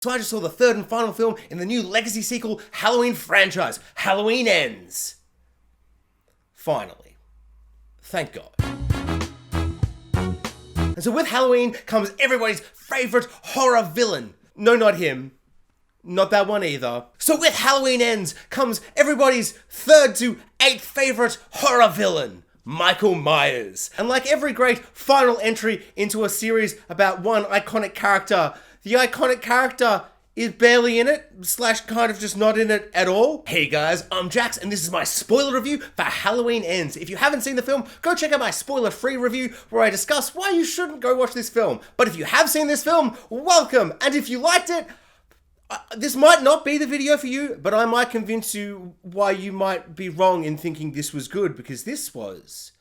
So I just saw the third and final film in the new legacy sequel Halloween franchise, Halloween Ends. Finally. Thank God. And so with Halloween comes everybody's favorite horror villain. No, not him. Not that one either. So with Halloween Ends comes everybody's third to eighth favorite horror villain, Michael Myers. And like every great final entry into a series about one iconic character, the iconic character is barely in it, / kind of just not in it at all. Hey guys, I'm Jax, and this is my spoiler review for Halloween Ends. If you haven't seen the film, go check out my spoiler-free review where I discuss why you shouldn't go watch this film. But if you have seen this film, welcome! And if you liked it, this might not be the video for you, but I might convince you why you might be wrong in thinking this was good, because this was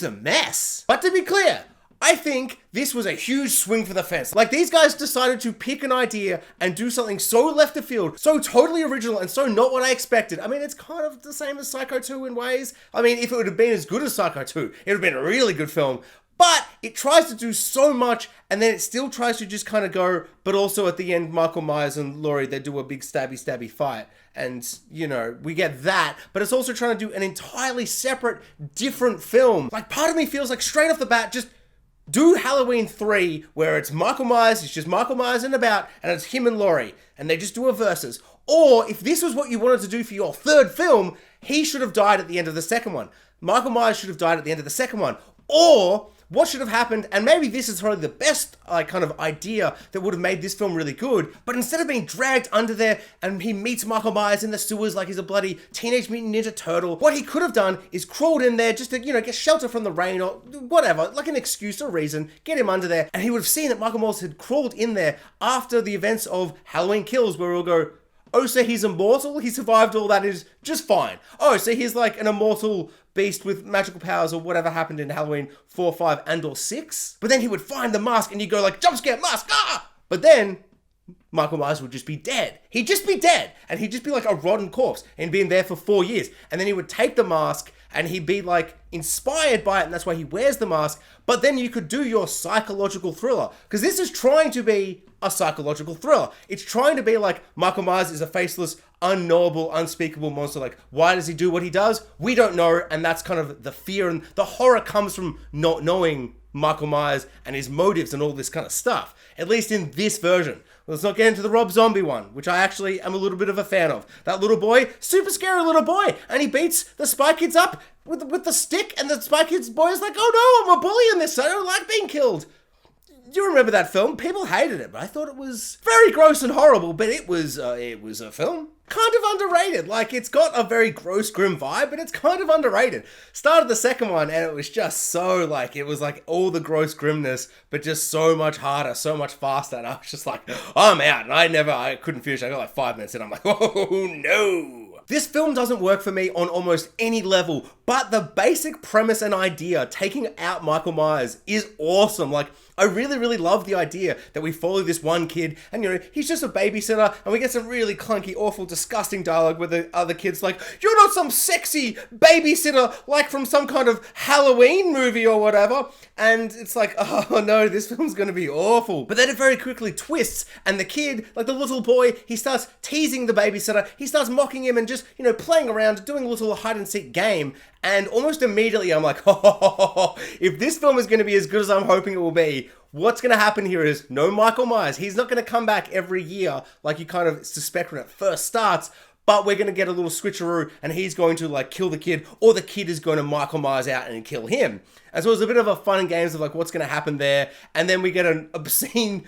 a mess. But to be clear, I think this was a huge swing for the fence. Like, these guys decided to pick an idea and do something so left of field, so totally original, and so not what I expected. I mean, it's kind of the same as Psycho 2 in ways. I mean, if it would have been as good as Psycho 2, it would have been a really good film. But it tries to do so much, and then it still tries to just kind of go, but also at the end, Michael Myers and Laurie, they do a big stabby fight. And, you know, we get that, but it's also trying to do an entirely separate, different film. Like, part of me feels like straight off the bat, just do Halloween 3, where it's Michael Myers, it's just Michael Myers and about, and it's him and Laurie, and they just do a versus. Or, if this was what you wanted to do for your third film, he should have died at the end of the second one. Michael Myers should have died at the end of the second one. Or what should have happened, and maybe this is probably the best kind of idea that would have made this film really good, but instead of being dragged under there and he meets Michael Myers in the sewers like he's a bloody Teenage Mutant Ninja Turtle, what he could have done is crawled in there just to, you know, get shelter from the rain or whatever, like an excuse or reason, get him under there, and he would have seen that Michael Myers had crawled in there after the events of Halloween Kills, where we'll go, oh, so he's immortal? He survived all that is just fine. Oh, so he's like an immortal beast with magical powers or whatever happened in Halloween 4, 5, and or 6. But then he would find the mask and you go like, jump scare, mask, ah! But then Michael Myers would just be dead. He'd just be dead. And he'd just be like a rotten corpse and been there for 4 years. And then he would take the mask and he'd be like inspired by it, and that's why he wears the mask. But then you could do your psychological thriller, because this is trying to be a psychological thriller. It's trying to be like Michael Myers is a faceless, unknowable, unspeakable monster. Like, why does he do what he does? We don't know, and that's kind of the fear, and the horror comes from not knowing Michael Myers and his motives and all this kind of stuff. At least in this version. Let's not get into the Rob Zombie one, which I actually am a little bit of a fan of. That little boy, super scary little boy, and he beats the Spy Kids up with the stick, and the Spy Kids boy is like, oh no, I'm a bully in this, I don't like being killed. Do you remember that film? People hated it, but I thought it was very gross and horrible, but it was a film. Kind of underrated. Like, it's got a very gross, grim vibe, but it's kind of underrated. Started the second one, and it was just so, like, it was like all the gross grimness, but just so much harder, so much faster, and I was just like, I'm out, and I couldn't finish. I got like 5 minutes in, I'm like, oh no. This film doesn't work for me on almost any level, but the basic premise and idea, taking out Michael Myers, is awesome. Like, I really, really love the idea that we follow this one kid, and, you know, he's just a babysitter, and we get some really clunky, awful, disgusting dialogue where the other kid's like, you're not some sexy babysitter like from some kind of Halloween movie or whatever, and it's like, oh no, this film's gonna be awful. But then it very quickly twists, and the kid, like the little boy, he starts teasing the babysitter, he starts mocking him and just, you know, playing around, doing a little hide-and-seek game, and almost immediately I'm like, oh, if this film is going to be as good as I'm hoping it will be, what's going to happen here is no Michael Myers. He's not going to come back every year like you kind of suspect when it first starts, but we're going to get a little switcheroo and he's going to like kill the kid, or the kid is going to Michael Myers out and kill him. And so it's a bit of a fun and games of like what's going to happen there, and then we get an obscene...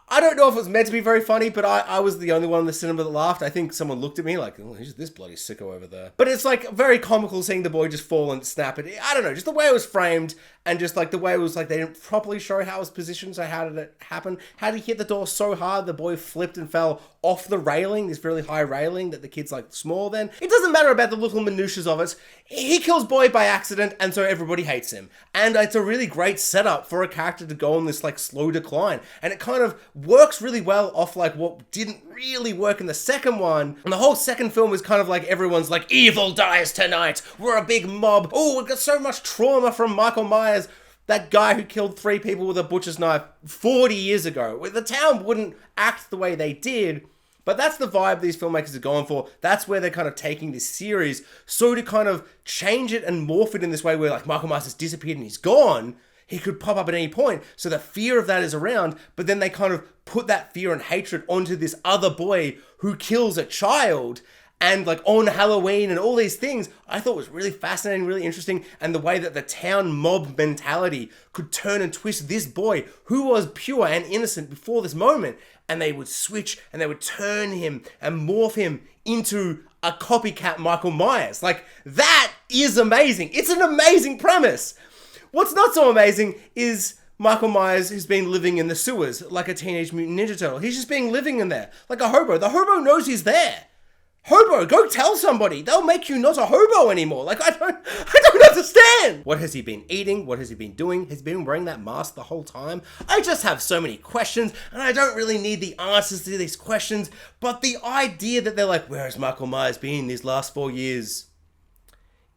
I don't know if it was meant to be very funny, but I was the only one in the cinema that laughed. I think someone looked at me like, oh, who's this bloody sicko over there? But it's like very comical seeing the boy just fall and snap it. I don't know, just the way it was framed, and just like the way it was like they didn't properly show how it was positioned. So how did it happen? How did he hit the door so hard the boy flipped and fell off the railing, this really high railing that the kid's like small then? It doesn't matter about the little minutiae of it. He kills boy by accident, and so everybody hates him. And it's a really great setup for a character to go on this like slow decline. And it kind of works really well off like what didn't really work in the second one. And the whole second film is kind of like everyone's like, evil dies tonight. We're a big mob. Oh, we've got so much trauma from Michael Myers. That guy who killed 3 people with a butcher's knife 40 years ago. The town wouldn't act the way they did, but that's the vibe these filmmakers are going for. That's where they're kind of taking this series. So to kind of change it and morph it in this way where like Michael Myers has disappeared and he's gone, he could pop up at any point. So the fear of that is around, but then they kind of put that fear and hatred onto this other boy who kills a child. And like on Halloween and all these things, I thought was really fascinating, really interesting. And the way that the town mob mentality could turn and twist this boy who was pure and innocent before this moment. And they would switch and they would turn him and morph him into a copycat Michael Myers. Like, that is amazing. It's an amazing premise. What's not so amazing is Michael Myers who's been living in the sewers like a Teenage Mutant Ninja Turtle. He's just been living in there like a hobo. The hobo knows he's there. Hobo, go tell somebody. They'll make you not a hobo anymore. Like, I don't understand. What has he been eating? What has he been doing? Has he been wearing that mask the whole time? I just have so many questions, and I don't really need the answers to these questions, but the idea that they're like, where has Michael Myers been these last 4 years?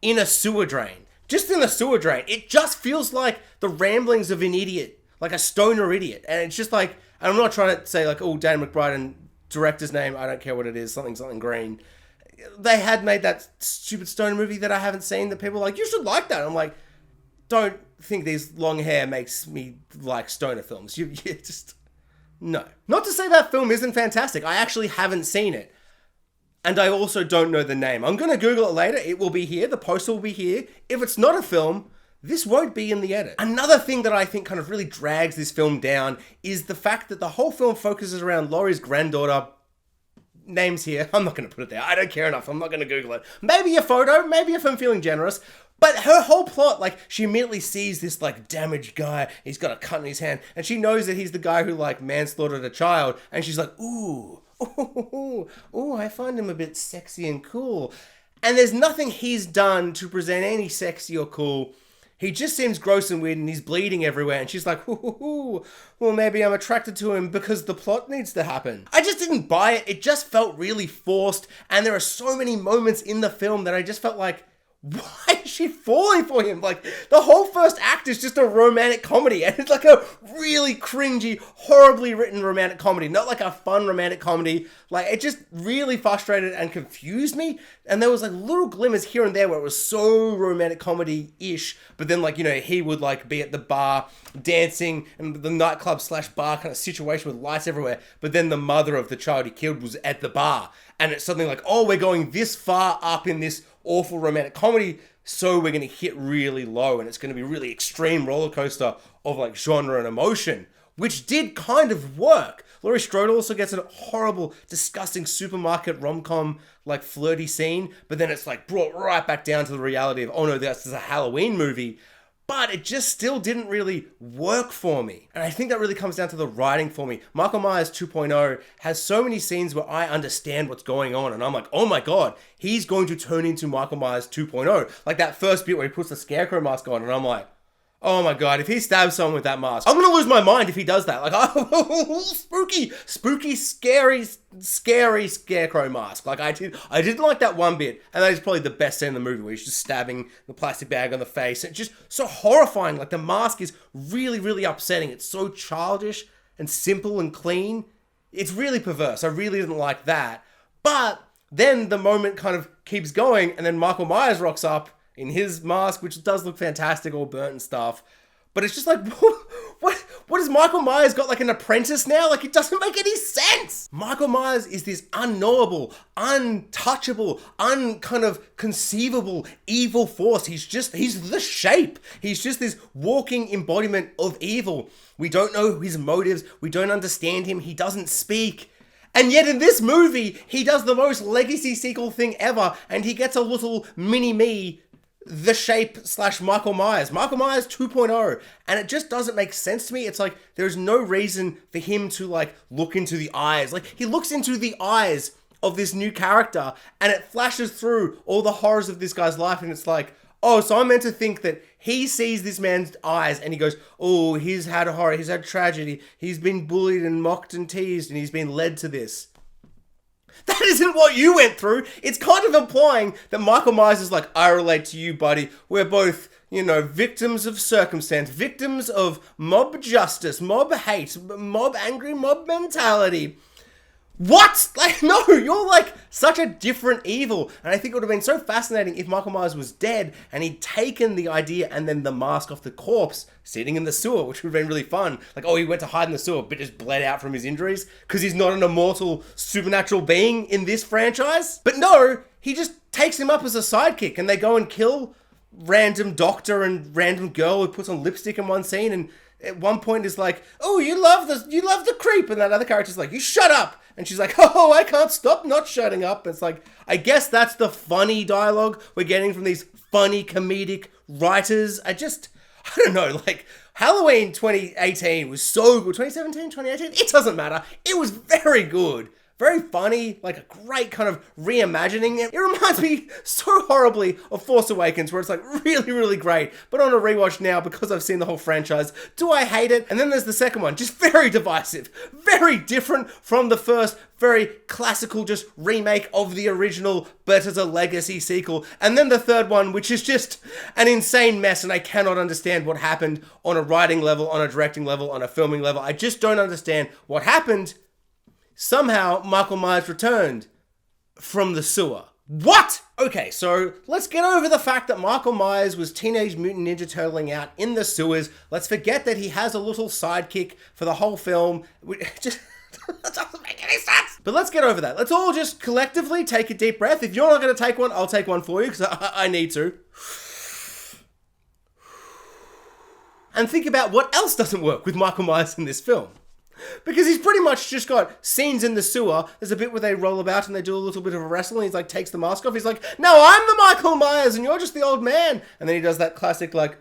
In a sewer drain. Just in a sewer drain. It just feels like the ramblings of an idiot. Like a stoner idiot. And it's just like, and I'm not trying to say like, oh, Dan McBride and director's name, I don't care what it is, something green. They had made that stupid stoner movie that I haven't seen that people are like, you should like that. I'm like, don't think these long hair makes me like stoner films. You just, no. Not to say that film isn't fantastic. I actually haven't seen it. And I also don't know the name. I'm going to Google it later. It will be here. The poster will be here. If it's not a film, this won't be in the edit. Another thing that I think kind of really drags this film down is the fact that the whole film focuses around Laurie's granddaughter. Names here. I'm not going to put it there. I don't care enough. I'm not going to Google it. Maybe a photo. Maybe if I'm feeling generous. But her whole plot, like, she immediately sees this, like, damaged guy. He's got a cut in his hand. And she knows that he's the guy who, like, manslaughtered a child. And she's like, ooh, I find him a bit sexy and cool. And there's nothing he's done to present any sexy or cool. He just seems gross and weird and he's bleeding everywhere. And she's like, well, maybe I'm attracted to him because the plot needs to happen. I just didn't buy it. It just felt really forced. And there are so many moments in the film that I just felt like, why is she falling for him? Like, the whole first act is just a romantic comedy. And it's like a really cringy, horribly written romantic comedy. Not like a fun romantic comedy. Like, it just really frustrated and confused me. And there was like little glimmers here and there where it was so romantic comedy-ish. But then, like, you know, he would like be at the bar dancing and the nightclub / bar kind of situation with lights everywhere. But then the mother of the child he killed was at the bar. And it's something like, oh, we're going this far up in this awful romantic comedy, so we're going to hit really low, and it's going to be a really extreme roller coaster of like genre and emotion, which did kind of work. Laurie Strode also gets a horrible, disgusting supermarket rom-com like flirty scene, but then it's like brought right back down to the reality of, oh no, this is a Halloween movie. But it just still didn't really work for me. And I think that really comes down to the writing for me. Michael Myers 2.0 has so many scenes where I understand what's going on. And I'm like, oh my God, he's going to turn into Michael Myers 2.0. Like that first bit where he puts the scarecrow mask on. And I'm like, oh my God, if he stabs someone with that mask, I'm going to lose my mind if he does that. Like, oh, spooky, scary scarecrow mask. Like I didn't like that one bit. And that is probably the best scene in the movie where he's just stabbing the plastic bag on the face. It's just so horrifying. Like the mask is really, really upsetting. It's so childish and simple and clean. It's really perverse. I really didn't like that. But then the moment kind of keeps going and then Michael Myers rocks up in his mask, which does look fantastic, all burnt and stuff. But it's just like, what has Michael Myers got, like an apprentice now? Like, it doesn't make any sense. Michael Myers is this unknowable, untouchable, kind of conceivable evil force. He's the shape. He's just this walking embodiment of evil. We don't know his motives. We don't understand him. He doesn't speak. And yet in this movie, he does the most legacy sequel thing ever, and he gets a little mini-me, the shape / Michael Myers 2.0, and it just doesn't make sense to me. It's like there's no reason for him to like look into the eyes. Like he looks into the eyes of this new character and it flashes through all the horrors of this guy's life, and it's like, oh, so I'm meant to think that he sees this man's eyes and he goes, oh, he's had horror, he's had tragedy, he's been bullied and mocked and teased and he's been led to this. That isn't what you went through. It's kind of implying that Michael Myers is like, I relate to you, buddy. We're both victims of circumstance, victims of mob justice, mob hate, mob angry, mob mentality. What? Like, no, you're like such a different evil. And I think it would have been so fascinating if Michael Myers was dead and he'd taken the idea and then the mask off the corpse sitting in the sewer, which would have been really fun. Like, oh, he went to hide in the sewer, but just bled out from his injuries because he's not an immortal supernatural being in this franchise. But no, he just takes him up as a sidekick and they go and kill random doctor and random girl who puts on lipstick in one scene, and at one point is like, oh, you love the creep, and that other character's like, you shut up, and she's like, oh, I can't stop not shutting up. It's like, I guess that's the funny dialogue we're getting from these funny comedic writers. I don't know, like, Halloween 2018 was so good. 2017, 2018, it doesn't matter. It was very good. Very funny, like a great kind of reimagining. It reminds me so horribly of Force Awakens, where it's like really, really great. But on a rewatch now, because I've seen the whole franchise, do I hate it? And then there's the second one, just very divisive, very different from the first, very classical, just remake of the original, but as a legacy sequel. And then the third one, which is just an insane mess, and I cannot understand what happened on a writing level, on a directing level, on a filming level. I just don't understand what happened. Somehow, Michael Myers returned from the sewer. What? Okay, so let's get over the fact that Michael Myers was Teenage Mutant Ninja Turtling out in the sewers. Let's forget that he has a little sidekick for the whole film. Just that doesn't make any sense. But let's get over that. Let's all just collectively take a deep breath. If you're not going to take one, I'll take one for you, because I need to. And think about what else doesn't work with Michael Myers in this film. Because he's pretty much just got scenes in the sewer. There's a bit where they roll about and they do a little bit of a wrestle, and he's like, takes the mask off. He's like, no, I'm the Michael Myers and you're just the old man. And then he does that classic like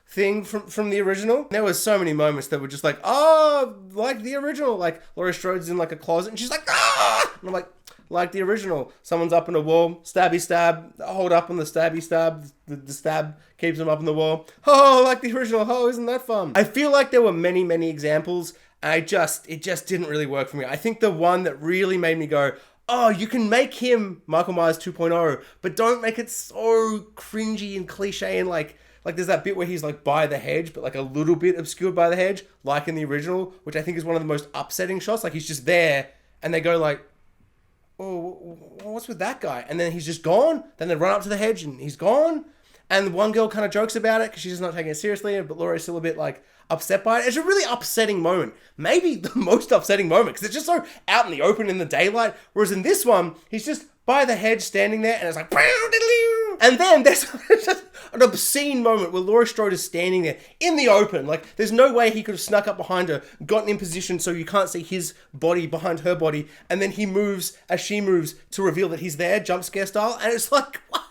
thing from the original. There was so many moments that were just like, oh, like the original. Like Laurie Strode's in like a closet and she's like, ah! And I'm like the original. Someone's up on a wall, stabby stab, hold up on the stabby stab, the stab keeps him up on the wall. Oh, like the original. Oh, isn't that fun? I feel like there were many, many examples. It just didn't really work for me. I think the one that really made me go, oh, you can make him Michael Myers 2.0, but don't make it so cringy and cliche and like there's that bit where he's like by the hedge, but like a little bit obscured by the hedge, like in the original, which I think is one of the most upsetting shots. Like he's just there and they go like, oh, what's with that guy? And then he's just gone. Then they run up to the hedge and he's gone. And one girl kind of jokes about it because she's just not taking it seriously, but Laurie's still a bit like upset by it. It's a really upsetting moment. Maybe the most upsetting moment because it's just so out in the open in the daylight. Whereas in this one, he's just by the hedge standing there and it's like, and then there's just an obscene moment where Laurie Strode is standing there in the open. Like, there's no way he could have snuck up behind her, gotten in position so you can't see his body behind her body, and then he moves as she moves to reveal that he's there, jump scare style, and it's like, what?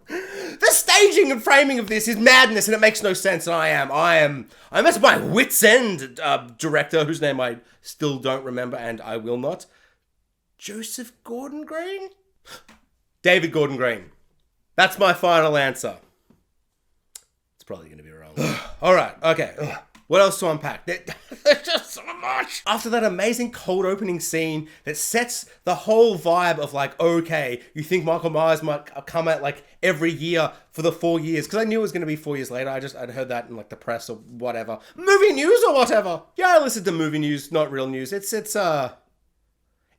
The staging and framing of this is madness, and it makes no sense, and I'm at my wit's end, director, whose name I still don't remember, and I will not. Joseph Gordon-Green? David Gordon-Green. That's my final answer. It's probably going to be wrong. All right, okay. What else to unpack? There's just so much. After that amazing cold opening scene that sets the whole vibe of like, okay, you think Michael Myers might come out like every year for the 4 years, because I knew it was going to be 4 years later. I'd heard that in like the press or whatever. Movie news or whatever. Yeah, I listened to movie news, not real news.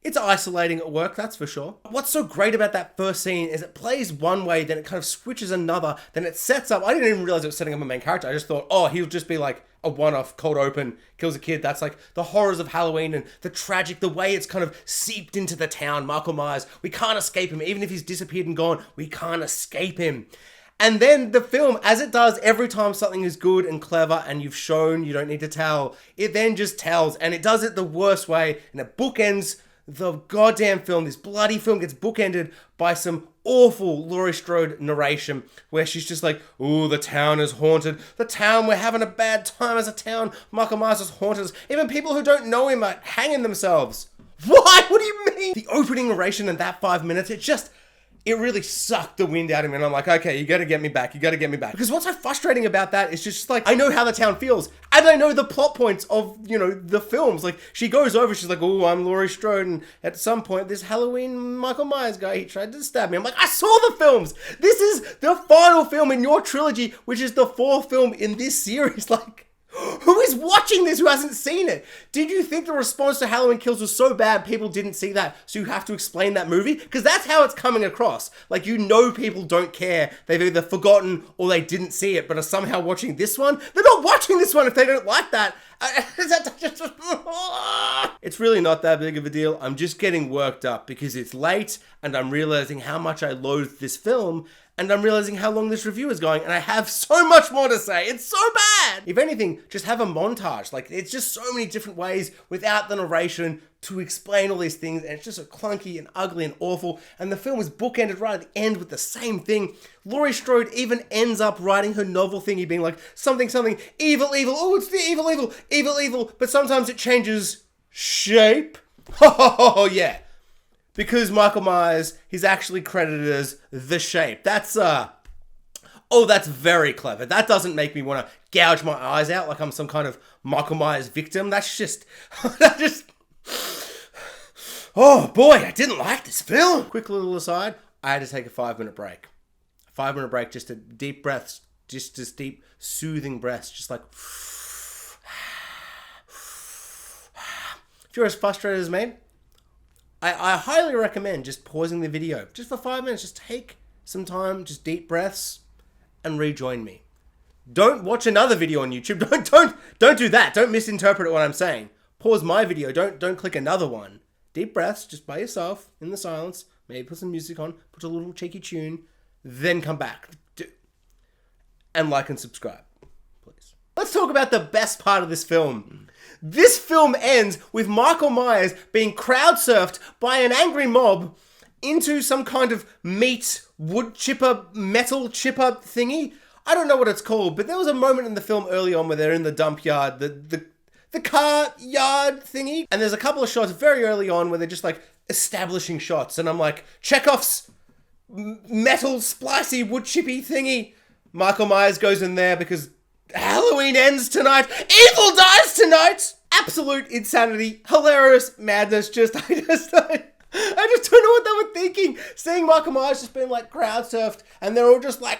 It's isolating at work, that's for sure. What's so great about that first scene is it plays one way, then it kind of switches another, then it sets up, I didn't even realize it was setting up a main character. I just thought, oh, he'll just be like a one-off, cold open, kills a kid. That's like the horrors of Halloween and the way it's kind of seeped into the town. Michael Myers, we can't escape him. Even if he's disappeared and gone, we can't escape him. And then the film, as it does every time something is good and clever and you've shown you don't need to tell, it then just tells, and it does it the worst way, and it bookends the goddamn film. This bloody film gets bookended by some awful Laurie Strode narration where she's just like, ooh, the town is haunted. The town, we're having a bad time as a town. Michael Myers has haunted us. Even people who don't know him are hanging themselves. Why? What do you mean? The opening narration in that 5 minutes, it just it really sucked the wind out of me, and I'm like, okay, you gotta get me back, Because what's so frustrating about that is just like, I know how the town feels, and I know the plot points of, the films. Like, she goes over, she's like, oh, I'm Laurie Strode, and at some point, this Halloween Michael Myers guy, he tried to stab me. I'm like, I saw the films! This is the final film in your trilogy, which is the 4th film in this series. Like, who is watching this who hasn't seen it? Did you think the response to Halloween Kills was so bad people didn't see that, so you have to explain that movie? Because that's how it's coming across. Like, people don't care. They've either forgotten or they didn't see it, but are somehow watching this one. They're not watching this one if they don't like that. It's really not that big of a deal. I'm just getting worked up because it's late and I'm realizing how much I loathe this film, and I'm realizing how long this review is going, and I have so much more to say. It's so bad! If anything, just have a montage. Like, it's just so many different ways without the narration to explain all these things, and it's just so clunky and ugly and awful, and the film is bookended right at the end with the same thing. Laurie Strode even ends up writing her novel thingy being like, something, evil, oh, it's the evil, but sometimes it changes shape. Oh, yeah. Because Michael Myers, he's actually credited as The Shape. That's very clever. That doesn't make me want to gouge my eyes out like I'm some kind of Michael Myers victim. Oh boy, I didn't like this film. Quick little aside, I had to take a 5-minute break. A 5-minute break, just a deep breaths, just deep soothing breaths, just like... If you're as frustrated as me, I highly recommend just pausing the video just for 5 minutes. Just take some time, just deep breaths, and rejoin me. Don't watch another video on YouTube. Don't do that. Don't misinterpret what I'm saying. Pause my video. Don't click another one. Deep breaths, just by yourself in the silence. Maybe put some music on, put a little cheeky tune, then come back. And like and subscribe, please. Let's talk about the best part of this film. This film ends with Michael Myers being crowd surfed by an angry mob into some kind of wood chipper, metal chipper thingy. I don't know what it's called, but there was a moment in the film early on where they're in the dump yard, the car yard thingy. And there's a couple of shots very early on where they're just like establishing shots. And I'm like, Chekhov's metal splicey wood chippy thingy. Michael Myers goes in there because Halloween ends tonight. Evil dies tonight. Absolute insanity. Hilarious madness. I just don't know what they were thinking. Seeing Michael Myers just being like crowd surfed and they're all just like,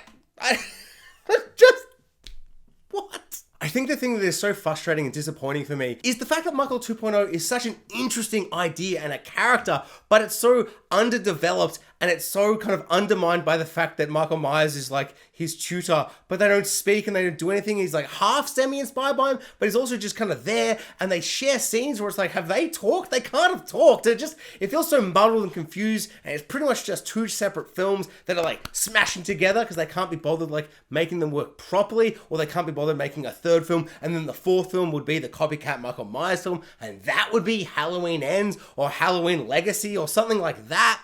what? I think the thing that is so frustrating and disappointing for me is the fact that Michael 2.0 is such an interesting idea and a character, but it's so underdeveloped and it's so kind of undermined by the fact that Michael Myers is like his tutor, but they don't speak and they don't do anything. He's like half semi-inspired by him, but he's also just kind of there, and they share scenes where it's like, have they talked? They can't have talked. It feels so muddled and confused, and it's pretty much just two separate films that are like smashing together because they can't be bothered like making them work properly, or they can't be bothered making a third film, and then the fourth film would be the copycat Michael Myers film, and that would be Halloween Ends or Halloween Legacy or something like that.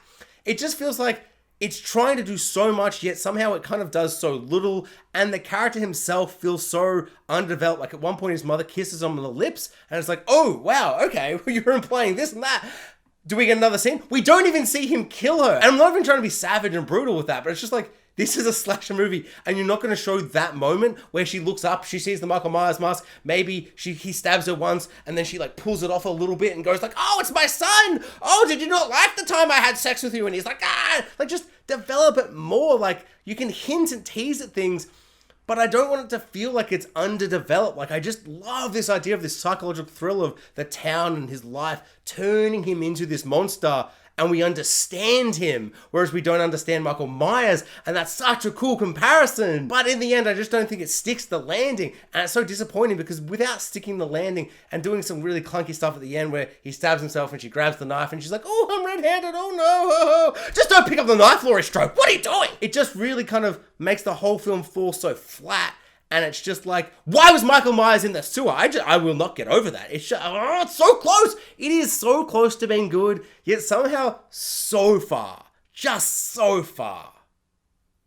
It just feels like it's trying to do so much, yet somehow it kind of does so little, and the character himself feels so underdeveloped. Like at one point his mother kisses him on the lips, and it's like, oh, wow, okay, you're implying this and that. Do we get another scene? We don't even see him kill her. And I'm not even trying to be savage and brutal with that, but it's just like, this is a slasher movie, and you're not going to show that moment where she looks up, she sees the Michael Myers mask, maybe he stabs her once, and then she like pulls it off a little bit and goes like, oh, it's my son! Oh, did you not like the time I had sex with you? And he's like, ah! Like, just develop it more. Like, you can hint and tease at things, but I don't want it to feel like it's underdeveloped. Like, I just love this idea of this psychological thrill of the town and his life turning him into this monster, and we understand him, whereas we don't understand Michael Myers, and that's such a cool comparison. But in the end, I just don't think it sticks the landing, and it's so disappointing because without sticking the landing and doing some really clunky stuff at the end where he stabs himself and she grabs the knife and she's like, oh, I'm red-handed, oh no, just don't pick up the knife, Laurie Strode, what are you doing? It just really kind of makes the whole film fall so flat. And it's just like, why was Michael Myers in the sewer? I will not get over that. It's just, it's so close. It is so close to being good, yet somehow so far. Just so far.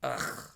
Ugh.